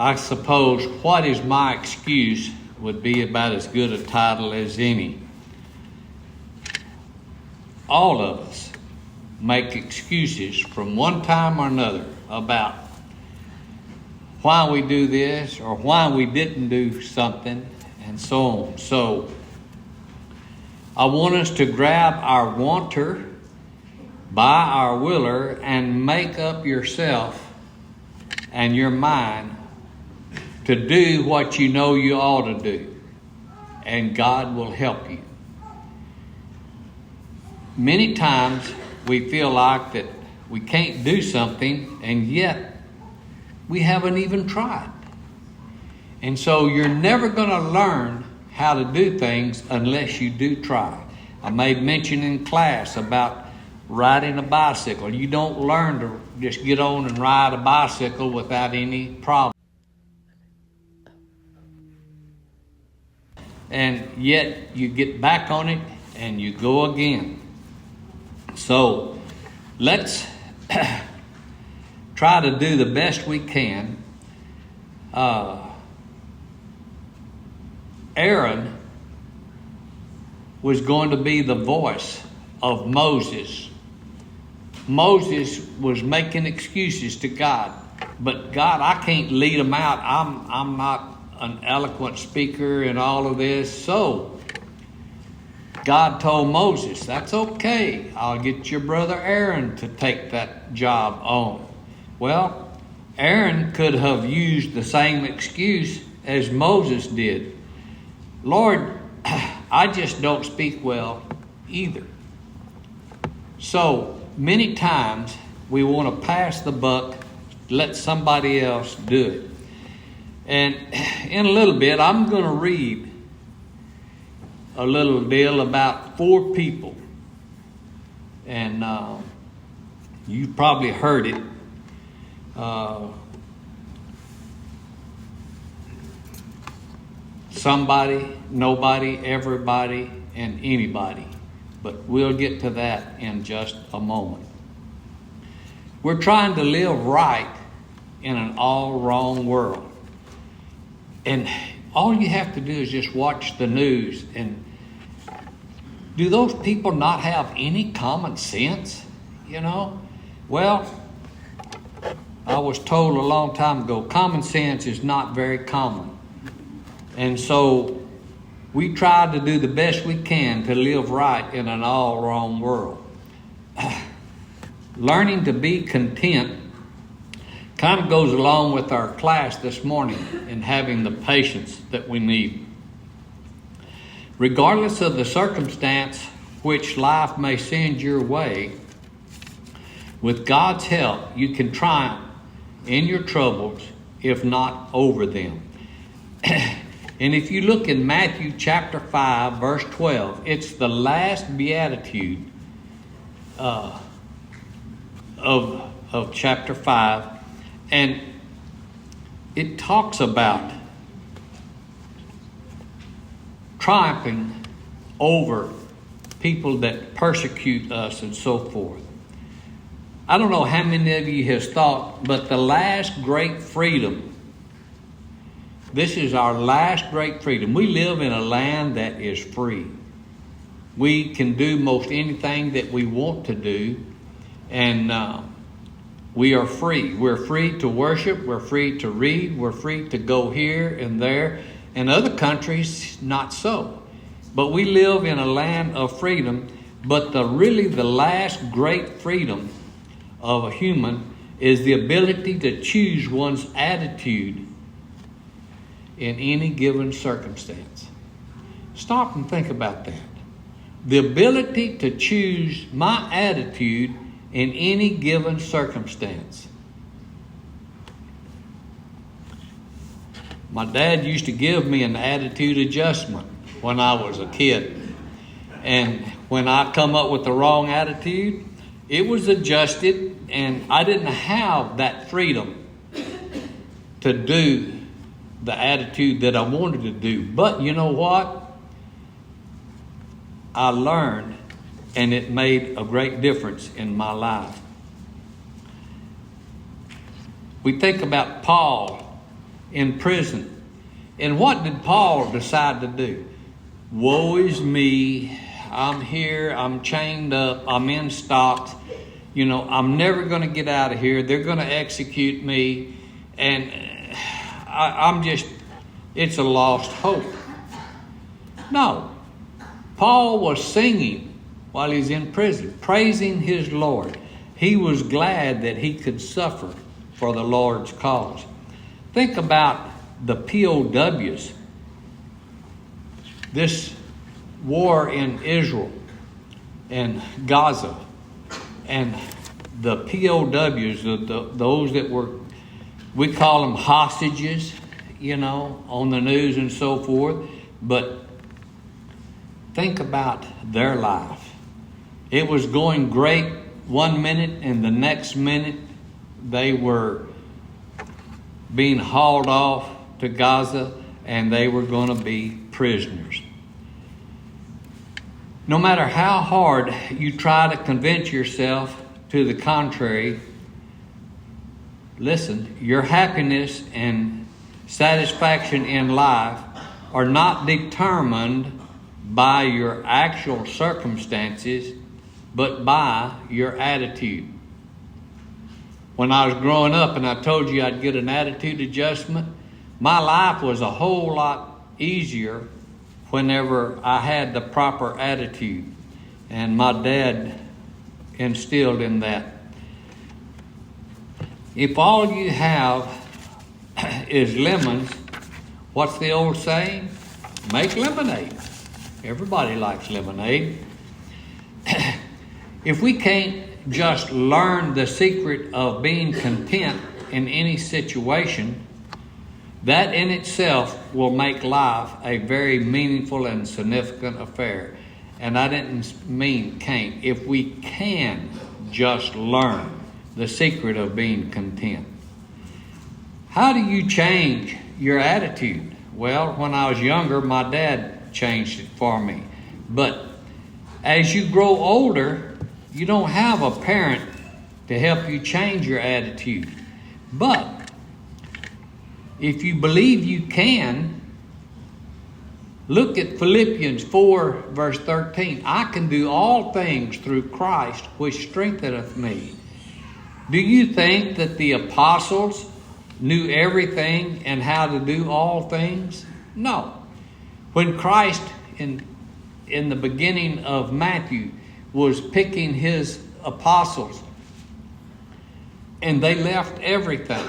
I suppose what is my excuse would be about as good a title as any. All of us make excuses from one time or another about why we do this or why we didn't do something and so on. So I want us to grab our wanter by our willer and make up yourself and your mind to do what you know you ought to do, and God will help you. Many times we feel like that we can't do something, and yet we haven't even tried. And so you're never going to learn how to do things unless you do try. I made mention in class about riding a bicycle. You don't learn to just get on and ride a bicycle without any problem. And yet you get back on it and you go again. So let's try to do the best we can. Aaron was going to be the voice of Moses. Moses was making excuses to God. But God, I can't lead them out. I'm not an eloquent speaker and all of this. So God told Moses, that's okay. I'll get your brother Aaron to take that job on. Well, Aaron could have used the same excuse as Moses did. Lord, I just don't speak well either. So many times we want to pass the buck, let somebody else do it. And in a little bit, I'm going to read a little deal about 4 people. And you've probably heard it. Somebody, nobody, everybody, and anybody. But we'll get to that in just a moment. We're trying to live right in an all wrong world. And all you have to do is just watch the news. And do those people not have any common sense? You know? Well, I was told a long time ago, common sense is not very common. And so we try to do the best we can to live right in an all wrong world. Learning to be content kind of goes along with our class this morning in having the patience that we need. Regardless of the circumstance which life may send your way, with God's help, you can triumph in your troubles, if not over them. And if you look in Matthew chapter 5, verse 12, it's the last beatitude of chapter 5. And it talks about triumphing over people that persecute us and so forth. I don't know how many of you has thought, but the last great freedom, this is our last great freedom. We live in a land that is free. We can do most anything that we want to do, and we are free. We're free to worship. We're free to read. We're free to go here and there. In other countries, not so. But we live in a land of freedom. But really the last great freedom of a human is the ability to choose one's attitude in any given circumstance. Stop and think about that. The ability to choose my attitude in any given circumstance. My dad used to give me an attitude adjustment when I was a kid. And when I come up with the wrong attitude, it was adjusted, and I didn't have that freedom to do the attitude that I wanted to do. But you know what? I learned, and it made a great difference in my life. We think about Paul in prison. And what did Paul decide to do? Woe is me. I'm here. I'm chained up. I'm in stocks. I'm never going to get out of here. They're going to execute me. And it's a lost hope. No. Paul was singing while he's in prison, praising his Lord. He was glad that he could suffer for the Lord's cause. Think about the POWs. This war in Israel and Gaza, and the POWs, those that were, we call them hostages, on the news and so forth. But think about their life. It was going great one minute, and the next minute they were being hauled off to Gaza, and they were going to be prisoners. No matter how hard you try to convince yourself to the contrary, listen, your happiness and satisfaction in life are not determined by your actual circumstances, but by your attitude. When I was growing up and I told you I'd get an attitude adjustment, my life was a whole lot easier whenever I had the proper attitude. And my dad instilled in that. If all you have is lemons, what's the old saying? Make lemonade. Everybody likes lemonade. If we can't just learn the secret of being content in any situation, that in itself will make life a very meaningful and significant affair. And I didn't mean can't. If we can just learn the secret of being content. How do you change your attitude? Well, when I was younger, my dad changed it for me. But as you grow older, you don't have a parent to help you change your attitude. But if you believe you can, look at Philippians 4, verse 13. I can do all things through Christ, which strengtheneth me. Do you think that the apostles knew everything and how to do all things? No. When Christ, in the beginning of Matthew, was picking his apostles, and they left everything.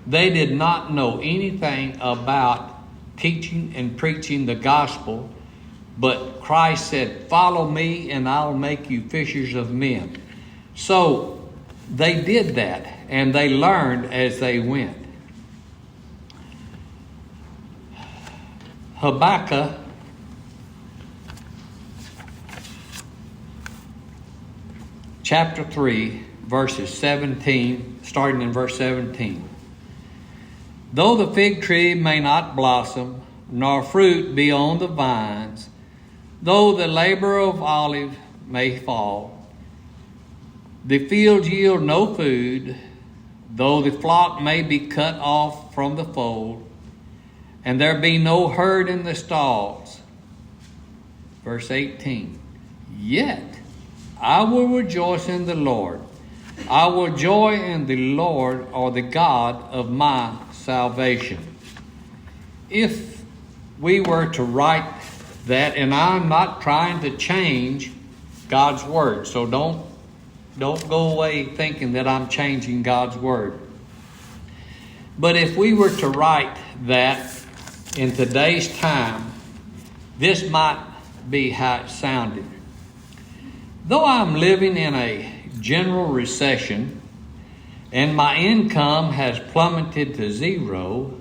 They did not know anything about teaching and preaching the gospel, but Christ said, follow me and I'll make you fishers of men. So they did that, and they learned as they went. Habakkuk chapter 3, verses 17, starting in verse 17. Though the fig tree may not blossom, nor fruit be on the vines, though the labor of olive may fall, the fields yield no food, though the flock may be cut off from the fold, and there be no herd in the stalls. Verse 18. Yet I will rejoice in the Lord. I will joy in the Lord, or the God of my salvation. If we were to write that, and I'm not trying to change God's word, so don't go away thinking that I'm changing God's word. But if we were to write that in today's time, this might be how it sounded. Though I'm living in a general recession and my income has plummeted to zero,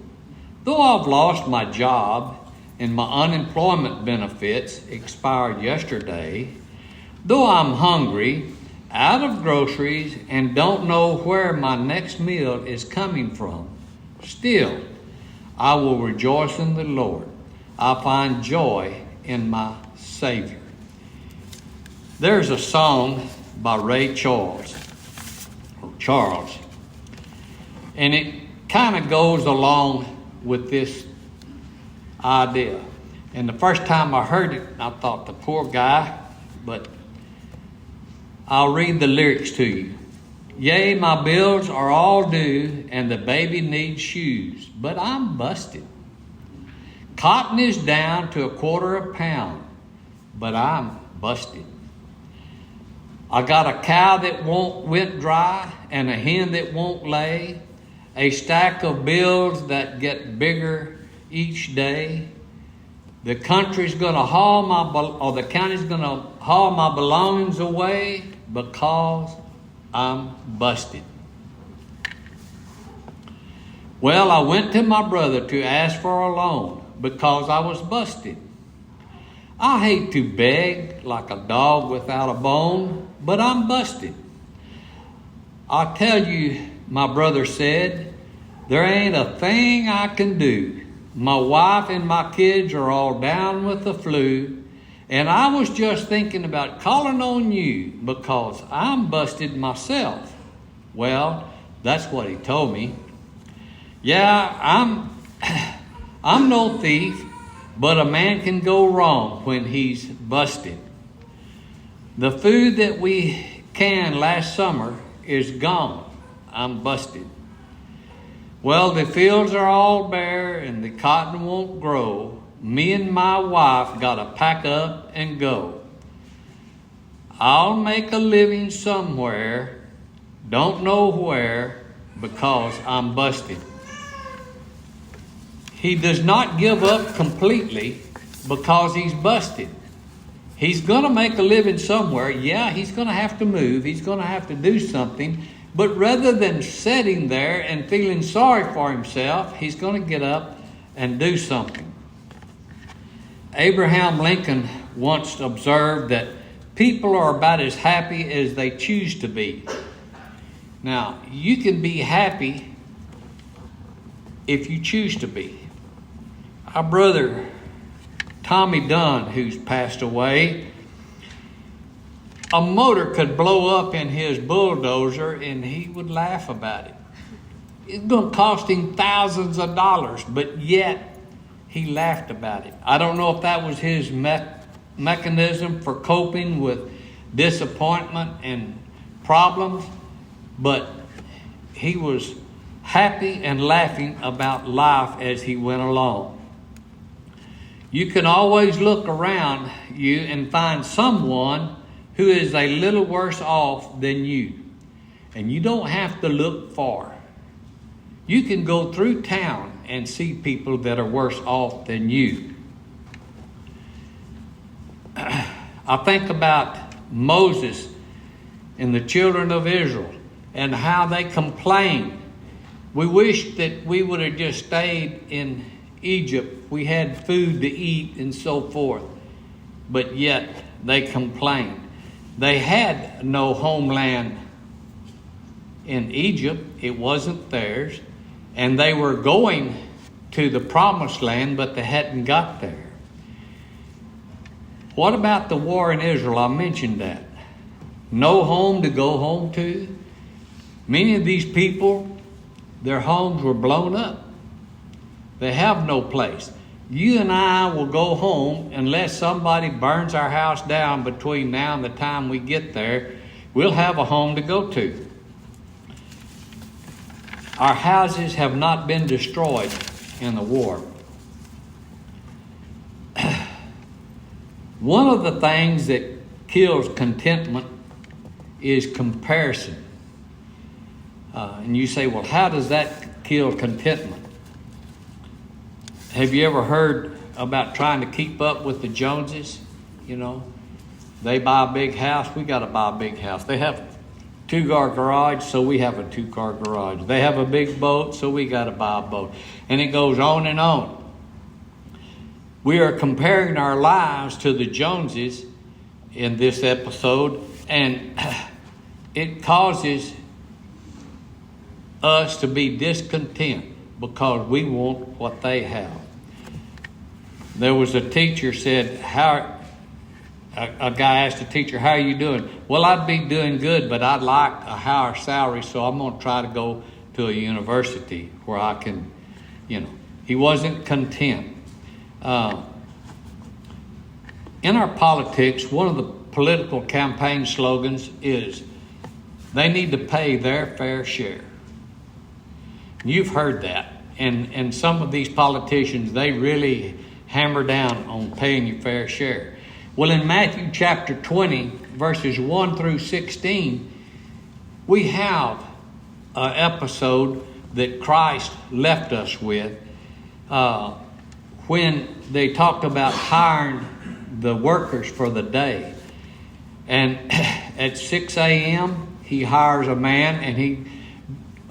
though I've lost my job and my unemployment benefits expired yesterday, though I'm hungry, out of groceries, and don't know where my next meal is coming from, still I will rejoice in the Lord. I find joy in my Savior. There's a song by Ray Charles, and it kind of goes along with this idea. And the first time I heard it, I thought, the poor guy, but I'll read the lyrics to you. Yea, my bills are all due, and the baby needs shoes, but I'm busted. Cotton is down to $0.25 a pound, but I'm busted. I got a cow that went dry, and a hen that won't lay, a stack of bills that get bigger each day. The country's going to the county's going to haul my belongings away because I'm busted. Well, I went to my brother to ask for a loan because I was busted. I hate to beg like a dog without a bone, but I'm busted. I tell you, my brother said, there ain't a thing I can do. My wife and my kids are all down with the flu, and I was just thinking about calling on you because I'm busted myself. Well, that's what he told me. Yeah, I'm no thief, but a man can go wrong when he's busted. The food that we canned last summer is gone. I'm busted. Well, the fields are all bare and the cotton won't grow. Me and my wife gotta pack up and go. I'll make a living somewhere, don't know where, because I'm busted. He does not give up completely because he's busted. He's gonna make a living somewhere. Yeah, he's gonna have to move. He's gonna have to do something. But rather than sitting there and feeling sorry for himself, he's going to get up and do something. Abraham Lincoln once observed that people are about as happy as they choose to be. Now, you can be happy if you choose to be. Our brother Tommy Dunn, who's passed away, a motor could blow up in his bulldozer and he would laugh about it. It's going to cost him thousands of dollars, but yet he laughed about it. I don't know if that was his mechanism for coping with disappointment and problems, but he was happy and laughing about life as he went along. You can always look around you and find someone who is a little worse off than you. And you don't have to look far. You can go through town and see people that are worse off than you. I think about Moses and the children of Israel and how they complained. We wish that we would have just stayed in Egypt. We had food to eat and so forth. But yet they complained. They had no homeland in Egypt. It wasn't theirs. And they were going to the promised land, but they hadn't got there. What about the war in Israel? I mentioned that. No home to go home to. Many of these people, their homes were blown up. They have no place. You and I will go home unless somebody burns our house down between now and the time we get there. We'll have a home to go to. Our houses have not been destroyed in the war. One of the things that kills contentment is comparison. And you say, well, how does that kill contentment? Have you ever heard about trying to keep up with the Joneses? You know, they buy a big house, we got to buy a big house. They have a 2-car garage, so we have a 2-car garage. They have a big boat, so we got to buy a boat. And it goes on and on. We are comparing our lives to the Joneses in this episode, and it causes us to be discontent because we want what they have. There was a teacher said, a guy asked the teacher, how are you doing? Well, I'd be doing good, but I'd like a higher salary, so I'm going to try to go to a university where I can, He wasn't content. In our politics, one of the political campaign slogans is, they need to pay their fair share. You've heard that. And some of these politicians, they really hammer down on paying your fair share. Well, in Matthew chapter 20, verses 1 through 16, we have an episode that Christ left us with when they talked about hiring the workers for the day. And at 6 a.m., he hires a man and he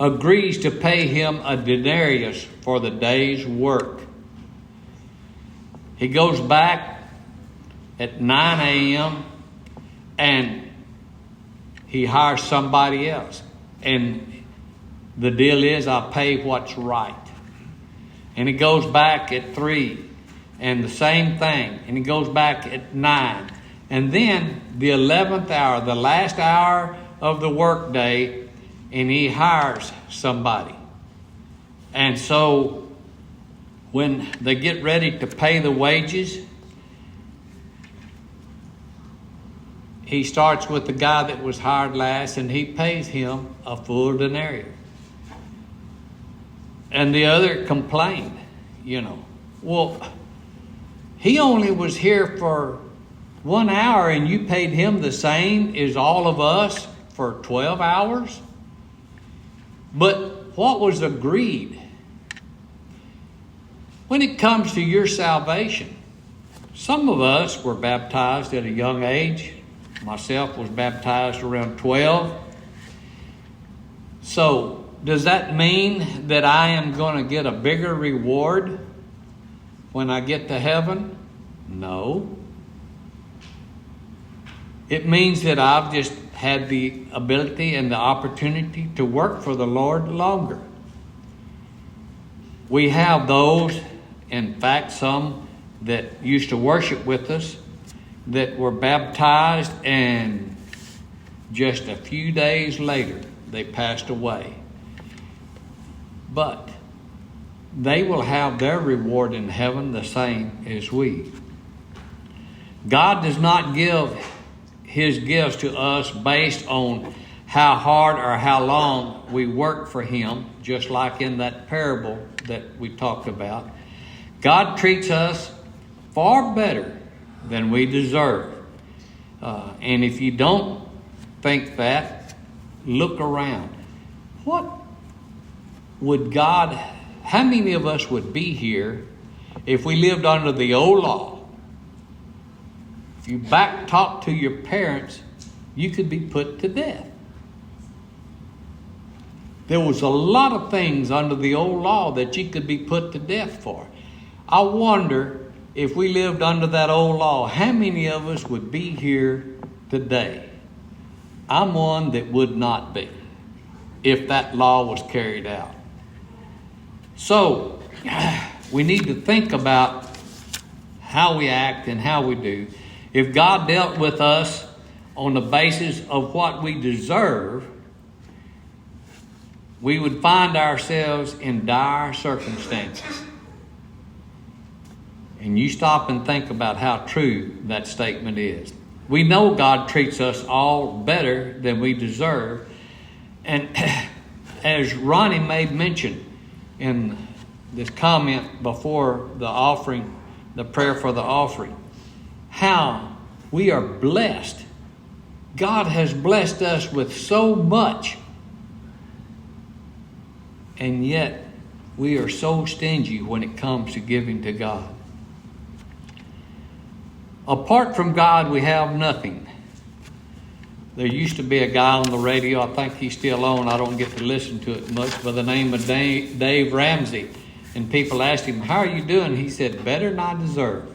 agrees to pay him a denarius for the day's work. He goes back at 9 a.m. and he hires somebody else. And the deal is, I'll pay what's right. And he goes back at 3 and the same thing. And he goes back at 9. And then the 11th hour, the last hour of the workday, and he hires somebody. And so when they get ready to pay the wages, he starts with the guy that was hired last, and he pays him a full denarius. And the other complained, well, he only was here for 1 hour and you paid him the same as all of us for 12 hours? But what was agreed? When it comes to your salvation, some of us were baptized at a young age. Myself was baptized around 12. So, does that mean that I am going to get a bigger reward when I get to heaven? No. It means that I've just had the ability and the opportunity to work for the Lord longer. We have those, in fact, some that used to worship with us that were baptized, and just a few days later they passed away. But they will have their reward in heaven the same as we. God does not give His gifts to us based on how hard or how long we work for Him, just like in that parable that we talked about. God treats us far better than we deserve. And if you don't think that, look around. How many of us would be here if we lived under the old law? If you back talk to your parents, you could be put to death. There was a lot of things under the old law that you could be put to death for. I wonder, if we lived under that old law, how many of us would be here today? I'm one that would not be if that law was carried out. So, we need to think about how we act and how we do. If God dealt with us on the basis of what we deserve, we would find ourselves in dire circumstances. And you stop and think about how true that statement is. We know God treats us all better than we deserve. And as Ronnie made mention in this comment before the offering, the prayer for the offering, how we are blessed. God has blessed us with so much. And yet we are so stingy when it comes to giving to God. Apart from God, we have nothing. There used to be a guy on the radio, I think he's still on, I don't get to listen to it much, by the name of Dave Ramsey. And people asked him, how are you doing? He said, better than I deserve.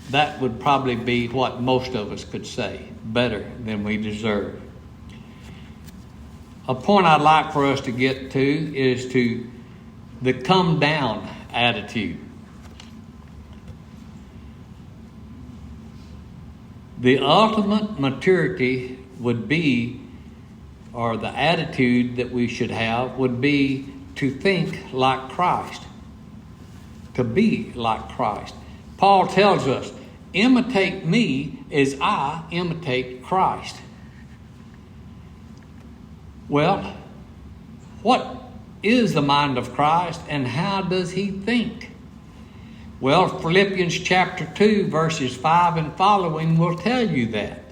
That would probably be what most of us could say, better than we deserve. A point I'd like for us to get to is to the come down attitude. The ultimate maturity would be, or the attitude that we should have would be to think like Christ, to be like Christ. Paul tells us, imitate me as I imitate Christ. Well, what is the mind of Christ and how does he think? Well, Philippians chapter 2, verses 5 and following will tell you that.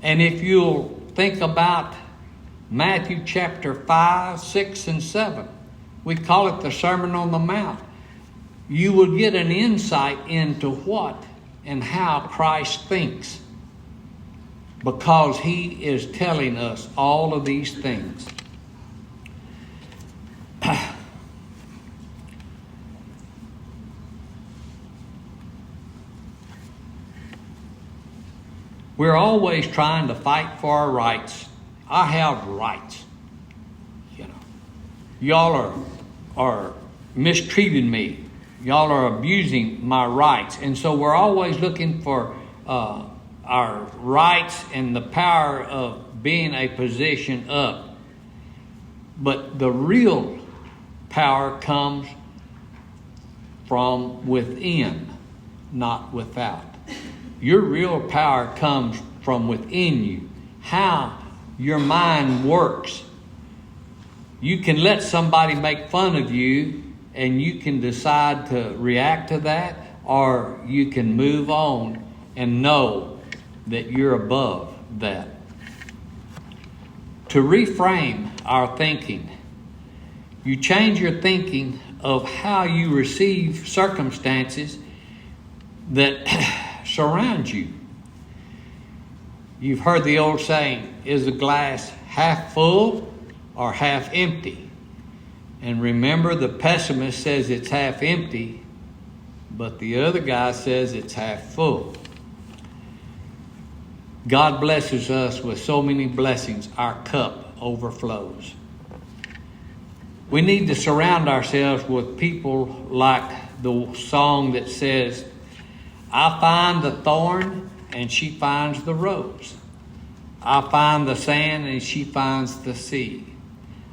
And if you'll think about Matthew chapter 5, 6, and 7, we call it the Sermon on the Mount, you will get an insight into what and how Christ thinks, because he is telling us all of these things. We're always trying to fight for our rights. I have rights. Y'all are mistreating me. Y'all are abusing my rights. And so we're always looking for our rights and the power of being a position up. But the real power comes from within, not without. Your real power comes from within you. How your mind works. You can let somebody make fun of you and you can decide to react to that, or you can move on and know that you're above that. To reframe our thinking, you change your thinking of how you receive circumstances that surround you. You've heard the old saying, is the glass half full or half empty? And remember, the pessimist says it's half empty, but the other guy says it's half full. God blesses us with so many blessings, our cup overflows. We need to surround ourselves with people like the song that says, I find the thorn and she finds the rose. I find the sand and she finds the sea.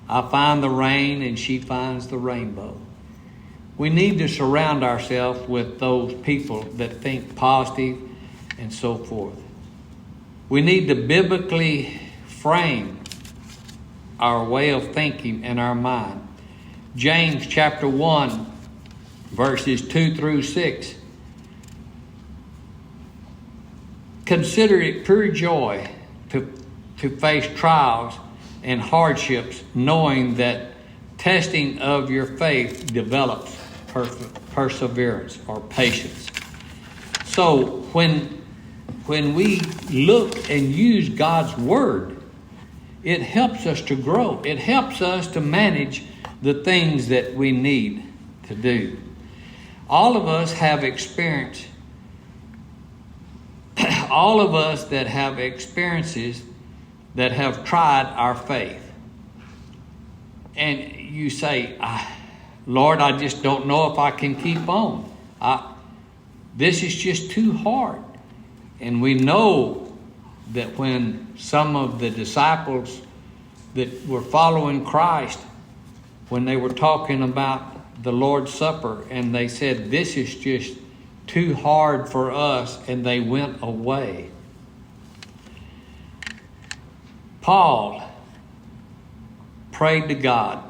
I find the rain and she finds the rainbow. We need to surround ourselves with those people that think positive and so forth. We need to biblically frame our way of thinking and our mind. James chapter 1, verses 2 through 6. Consider it pure joy to face trials and hardships, knowing that testing of your faith develops perseverance or patience. So when we look and use God's word, it helps us to grow. It helps us to manage the things that we need to do. All of us have experience. All of us that have experiences that have tried our faith. And you say, Lord, I just don't know if I can keep on. This is just too hard. And we know that when some of the disciples that were following Christ, when they were talking about the Lord's Supper, and they said, this is just too hard for us, and they went away. Paul prayed to God,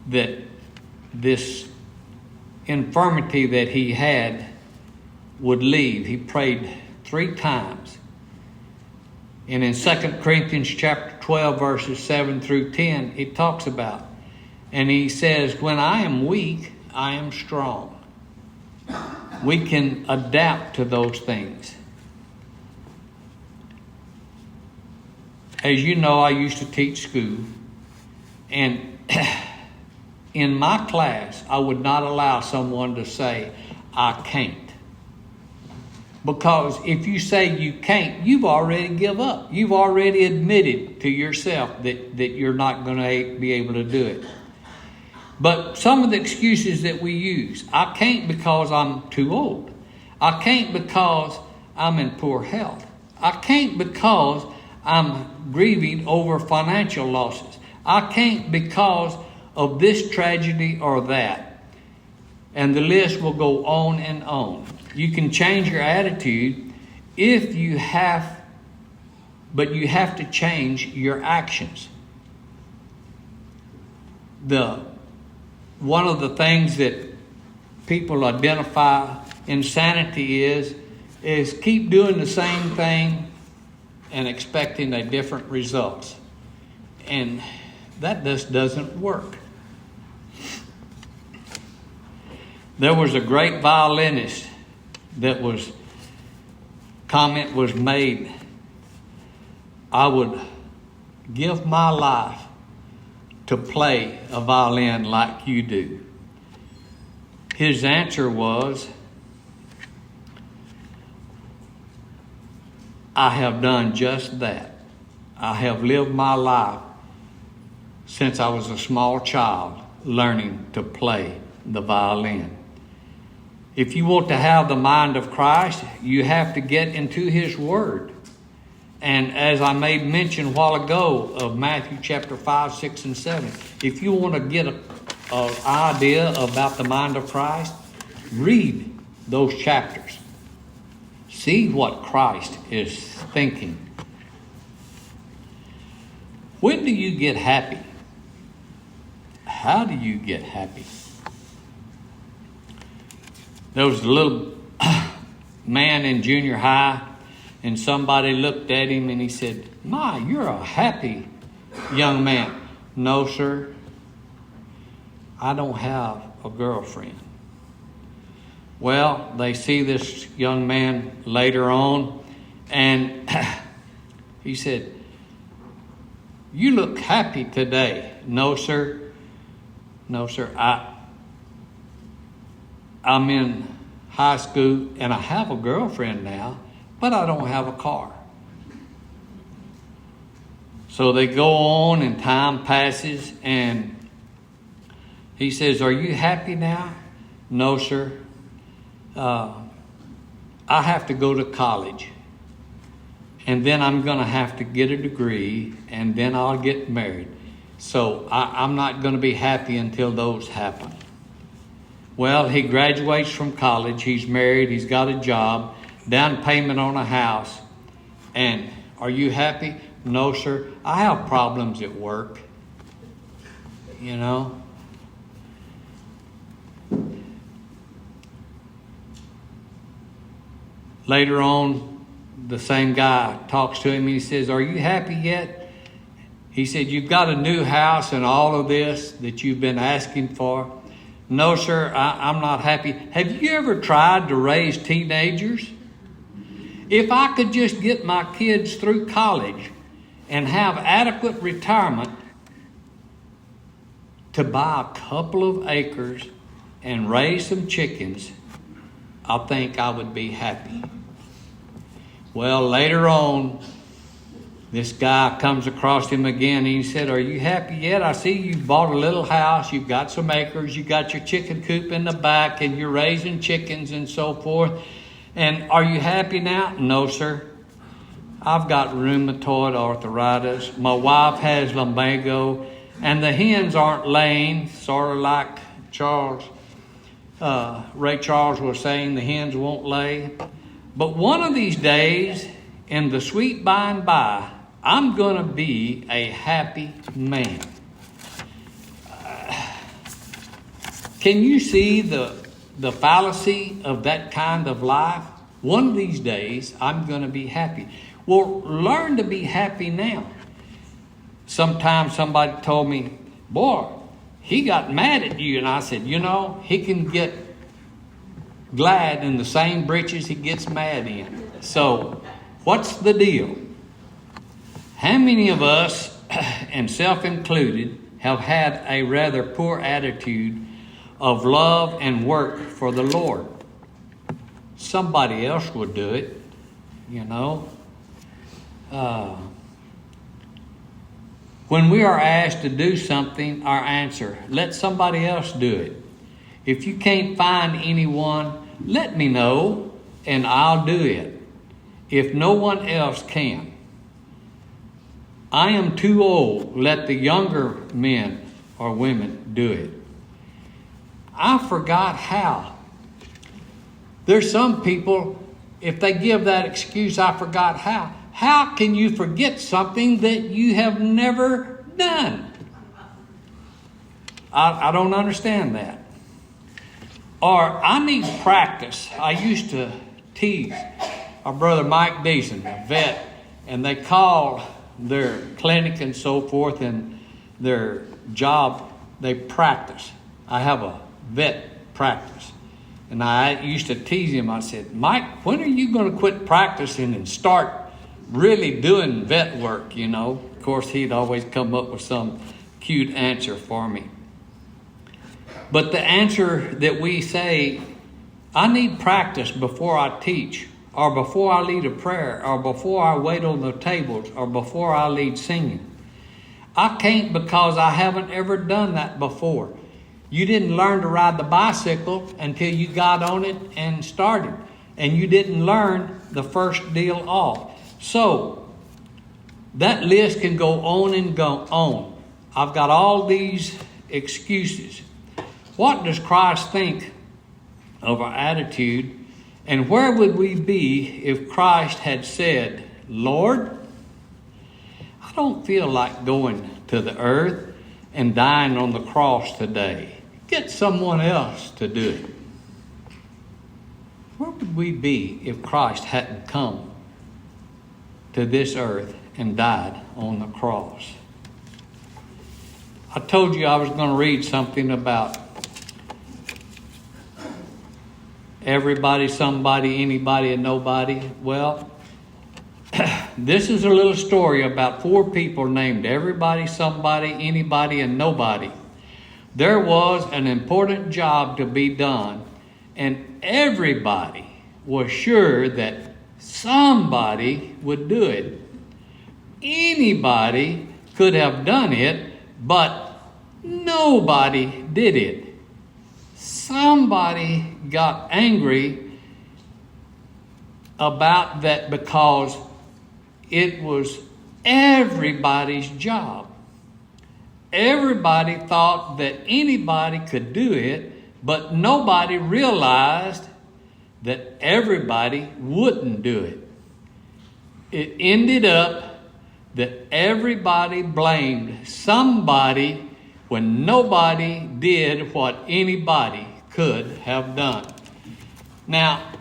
that this infirmity that he had would leave. He prayed 3 times. And in 2 Corinthians chapter 12, verses 7 through 10, it talks about, and he says, when I am weak, I am strong. We can adapt to those things. As you know, I used to teach school, and in my class, I would not allow someone to say, I can't. Because if you say you can't, you've already give up. You've already admitted to yourself that you're not going to be able to do it. But some of the excuses that we use, I can't because I'm too old. I can't because I'm in poor health. I can't because I'm grieving over financial losses. I can't because of this tragedy or that. And the list will go on and on. You can change your attitude if you have, but you have to change your actions. One of the things that people identify insanity is keep doing the same thing and expecting a different results. And that just doesn't work. There was a great violinist comment was made, I would give my life to play a violin like you do. His answer was, I have done just that. I have lived my life since I was a small child learning to play the violin. If you want to have the mind of Christ, you have to get into His Word. And as I made mention a while ago of Matthew chapter 5, 6, and 7, if you want to get an idea about the mind of Christ, read those chapters. See what Christ is thinking. When do you get happy? How do you get happy? There was a little man in junior high, and somebody looked at him and he said, "My, you're a happy young man." "No, sir. I don't have a girlfriend." Well, they see this young man later on, and he said, "You look happy today." "No, sir. No, sir. I'm in high school and I have a girlfriend now, but I don't have a car." So they go on and time passes, and he says, "Are you happy now?" "No, sir. I have to go to college, and then I'm going to have to get a degree, and then I'll get married. So I'm not going to be happy until those happen." Well, he graduates from college, he's married, he's got a job, down payment on a house, and "Are you happy?" "No, sir. I have problems at work." You know? Later on, the same guy talks to him and he says, "Are you happy yet?" He said, "You've got a new house and all of this that you've been asking for." "No, sir, I'm not happy." "Have you ever tried to raise teenagers? If I could just get my kids through college and have adequate retirement to buy a couple of acres and raise some chickens, I think I would be happy." Well, later on, this guy comes across him again and he said, "Are you happy yet? I see you've bought a little house, you've got some acres, you got your chicken coop in the back, and you're raising chickens and so forth. And are you happy now?" "No, sir. I've got rheumatoid arthritis. My wife has lumbago, and the hens aren't laying," sort of like Ray Charles was saying, the hens won't lay. "But one of these days, in the sweet by and by, I'm going to be a happy man." Can you see the fallacy of that kind of life? One of these days, I'm going to be happy. Well, learn to be happy now. Sometimes somebody told me, "Boy, he got mad at you." And I said, "You know, he can get glad in the same breeches he gets mad in." So, what's the deal? How many of us, and self-included, have had a rather poor attitude of love and work for the Lord? Somebody else would do it, you know. When we are asked to do something, our answer, "Let somebody else do it. If you can't find anyone, let me know and I'll do it. If no one else can." I am too old. Let the younger men or women do it. I forgot how. There's some people, if they give that excuse, I forgot how. How can you forget something that you have never done? I don't understand that. Or I need practice. I used to tease our brother Mike Deason, a vet, and they call their clinic and so forth and their job, they practice. I have a vet practice. And I used to tease him. I said, Mike, when are you going to quit practicing and start really doing vet work, you know? Of course, he'd always come up with some cute answer for me. But the answer that we say, I need practice before I teach, or before I lead a prayer, or before I wait on the tables, or before I lead singing. I can't because I haven't ever done that before. You didn't learn to ride the bicycle until you got on it and started. And you didn't learn the first deal off. So, that list can go on and go on. I've got all these excuses. What does Christ think of our attitude? And where would we be if Christ had said, Lord, I don't feel like going to the earth and dying on the cross today. Get someone else to do it. Where would we be if Christ hadn't come to this earth and died on the cross? I told you I was going to read something about everybody, somebody, anybody, and nobody. Well, this is a little story about 4 people named everybody, somebody, anybody, and nobody. There was an important job to be done, and everybody was sure that somebody would do it. Anybody could have done it, but nobody did it. Somebody got angry about that because it was everybody's job. Everybody thought that anybody could do it, but nobody realized that everybody wouldn't do it. It ended up that everybody blamed somebody when nobody did what anybody could have done. Now,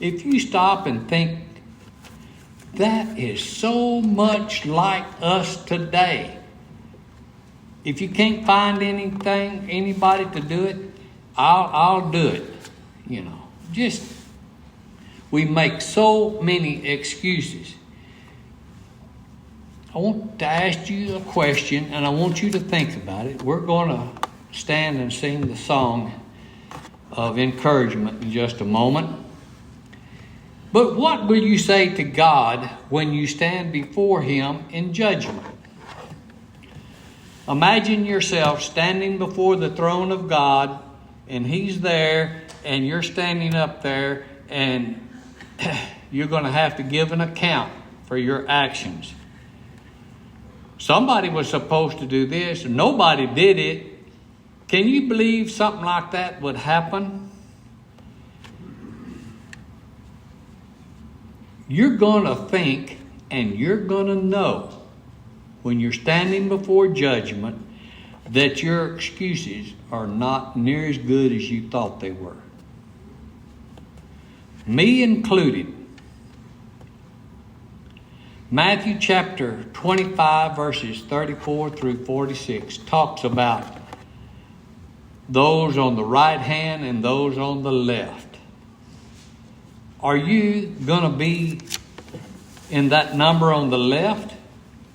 if you stop and think, that is so much like us today. If you can't find anybody to do it, I'll do it. You know, we make so many excuses. I want to ask you a question, and I want you to think about it. We're going to stand and sing the song of encouragement in just a moment. But what will you say to God when you stand before Him in judgment? Imagine yourself standing before the throne of God, and He's there, and you're standing up there, and you're going to have to give an account for your actions. Somebody was supposed to do this, and nobody did it. Can you believe something like that would happen? You're going to think, and you're going to know when you're standing before judgment that your excuses are not near as good as you thought they were. Me included. Matthew chapter 25 verses 34 through 46 talks about those on the right hand and those on the left. Are you going to be in that number on the left?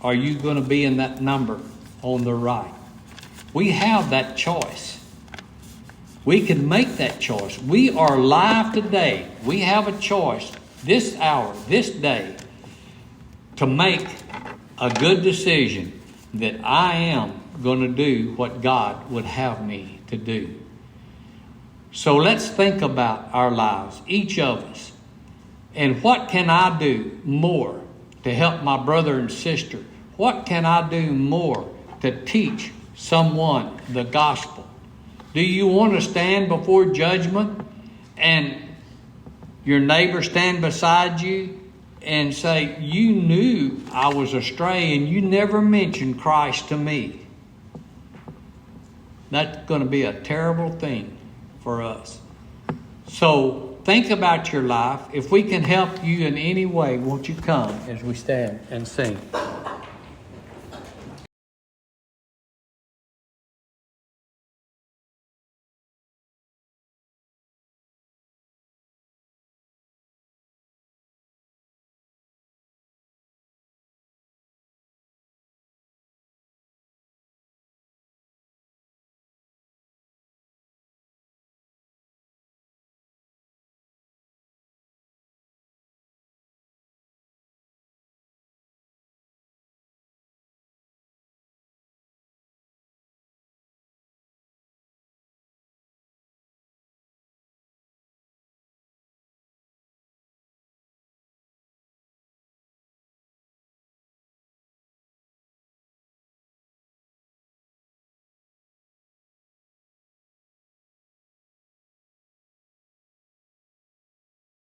Are you going to be in that number on the right? We have that choice. We can make that choice. We are alive today. We have a choice this hour, this day, to make a good decision that I am going to do what God would have me to do. So let's think about our lives, each of us. And what can I do more to help my brother and sister what can I do more to teach someone the gospel? Do you want to stand before judgment and your neighbor stand beside you and say, you knew I was astray and you never mentioned Christ to me? That's going to be a terrible thing for us. So think about your life. If we can help you in any way, won't you come as we stand and sing?